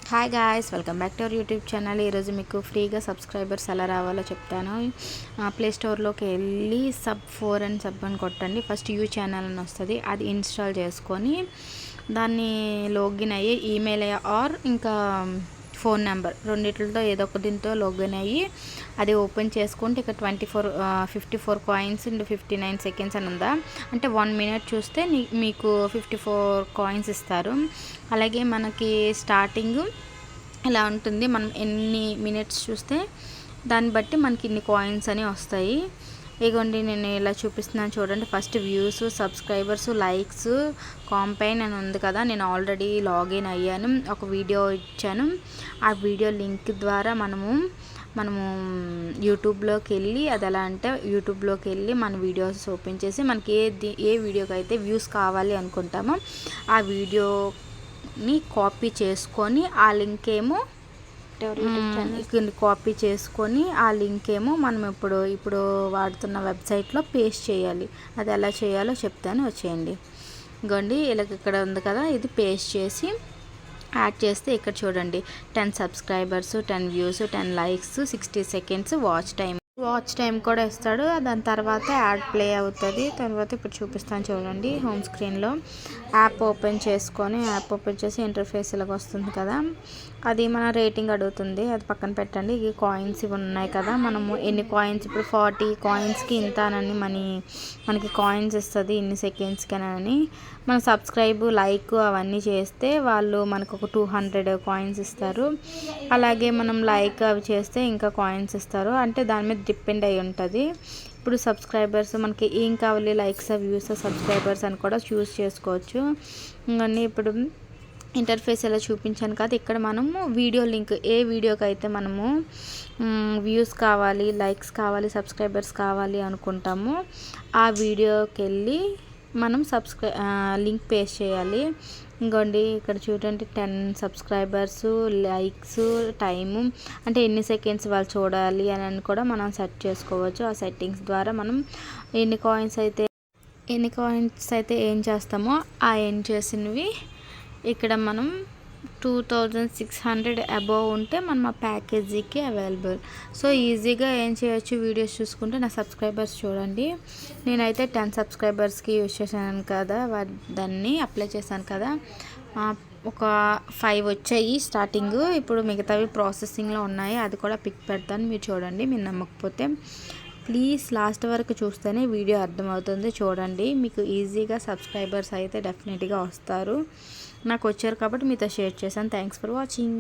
Hi guys, welcome back to our YouTube channel. ఈరోజు మీకు ఫ్రీగా సబ్స్క్రైబర్స్ ఎలా రావాలో చెప్తాను. ప్లే స్టోర్లోకి వెళ్ళి sub4 అని కొట్టండి. ఫస్ట్ యూ ఛానల్ అని వస్తుంది, అది ఇన్స్టాల్ చేసుకొని దాన్ని లాగిన్ అయ్యి ఈమెయిల్ ఆర్ ఇంకా ఫోన్ నెంబర్ రెండిట్లతో ఏదో ఒక దీంతో లాగిన్ అయ్యి అది ఓపెన్ చేసుకుంటే ఇక్కడ 54 కాయిన్స్ అండ్ 59 సెకండ్స్ అని ఉందా, అంటే 1 మినిట్ చూస్తే మీకు 54 కాయిన్స్ ఇస్తారు. అలాగే మనకి స్టార్టింగ్ ఇలా ఉంటుంది, మనం ఎన్ని మినిట్స్ చూస్తే దాన్ని బట్టి మనకి ఇన్ని కాయిన్స్ అని వస్తాయి. ఇగోండి నేను ఇలా చూపిస్తున్నాను చూడండి. First views, subscribers, likes, campaign అని ఉంది కదా, నేను ఆల్రెడీ లాగిన్ అయ్యాను, ఒక వీడియో ఇచ్చాను. ఆ వీడియో లింక్ ద్వారా మనము యూట్యూబ్లోకి వెళ్ళి, అది ఎలా అంటే యూట్యూబ్లోకి వెళ్ళి మన వీడియోస్ ఓపెన్ చేసి మనకి ఏ వీడియోకి అయితే వ్యూస్ కావాలి అనుకుంటామో ఆ వీడియోని కాపీ చేసుకొని ఆ లింక్ ఏమో కాపీ చేసుకొని ఆ లింక్ ఏమో మనం ఇప్పుడు వాడుతున్న వెబ్సైట్లో పేస్ట్ చేయాలి. అది ఎలా చేయాలో చెప్తాను, వచ్చేయండి. ఇంకోండి ఇలా ఇక్కడ ఉంది కదా, ఇది పేస్ట్ చేసి యాడ్ చేస్తే ఇక్కడ చూడండి 10 subscribers, 10 views, 10 likes, 60 seconds watch time కూడా ఇస్తాడు. దాని తర్వాత యాడ్ ప్లే అవుతుంది. తర్వాత ఇప్పుడు చూపిస్తాను చూడండి. హోమ్ స్క్రీన్లో యాప్ ఓపెన్ చేసి ఇంటర్ఫేస్ ఇలాగ వస్తుంది కదా, అది మన రేటింగ్ అడుగుతుంది, అది పక్కన పెట్టండి. ఈ కాయిన్స్ ఇవి ఉన్నాయి కదా, మనము ఎన్ని కాయిన్స్, ఇప్పుడు 40 కాయిన్స్కి ఇంత అని మనకి కాయిన్స్ ఇస్తుంది, ఇన్ని సెకండ్స్కి అని. మన సబ్స్క్రైబ్, లైక్ అవన్నీ చేస్తే వాళ్ళు మనకు ఒక 200 కాయిన్స్ ఇస్తారు. అలాగే మనం లైక్ అవి చేస్తే ఇంకా కాయిన్స్ ఇస్తారు, అంటే దాని మీద డిపెండ్ అయి ఉంటుంది. ఇప్పుడు సబ్స్క్రైబర్స్ మనకి ఏం కావాలి, లైక్స్, వ్యూస్, సబ్స్క్రైబర్స్ అని కూడా చూస్ చేసుకోవచ్చు. ఇవన్నీ ఇప్పుడు ఇంటర్ఫేస్ ఎలా చూపించాను కదా, ఇక్కడ మనము వీడియో లింక్, ఏ వీడియోకి అయితే మనము వ్యూస్ కావాలి, లైక్స్ కావాలి, సబ్స్క్రైబర్స్ కావాలి అనుకుంటాము ఆ వీడియోకి వెళ్ళి మనం లింక్ పేస్ట్ చేయాలి. ఇంకోండి ఇక్కడ చూడండి 10 సబ్స్క్రైబర్స్, లైక్స్, టైము, అంటే ఎన్ని సెకండ్స్ వాళ్ళు చూడాలి అని కూడా మనం సెట్ చేసుకోవచ్చు. ఆ సెట్టింగ్స్ ద్వారా మనం ఎన్ని కాయిన్స్ అయితే ఏం చేస్తామో ఆ ఏం చేసినవి ఇక్కడ మనం 2600 అబోవ్ ఉంటే మనం ఆ ప్యాకేజీకి అవైలబుల్. సో ఈజీగా ఏం చేయొచ్చు, వీడియోస్ చూసుకుంటే నా సబ్స్క్రైబర్స్ చూడండి, నేనైతే 10 సబ్స్క్రైబర్స్కి యూజ్ చేశాను కదా, దాన్ని అప్లై చేశాను కదా, ఒక 5 వచ్చాయి స్టార్టింగ్. ఇప్పుడు మిగతావి ప్రాసెసింగ్లో ఉన్నాయి, అది కూడా పిక్ పెడతాను, మీరు చూడండి. మీరు నమ్మకపోతే ప్లీజ్ లాస్ట్ వరకు చూస్తేనే వీడియో అర్థమవుతుంది, చూడండి. మీకు ఈజీగా సబ్స్క్రైబర్స్ అయితే డెఫినెట్గా వస్తారు. నాకు వచ్చారు కాబట్టి మీతో షేర్ చేశాను. Thanks for watching.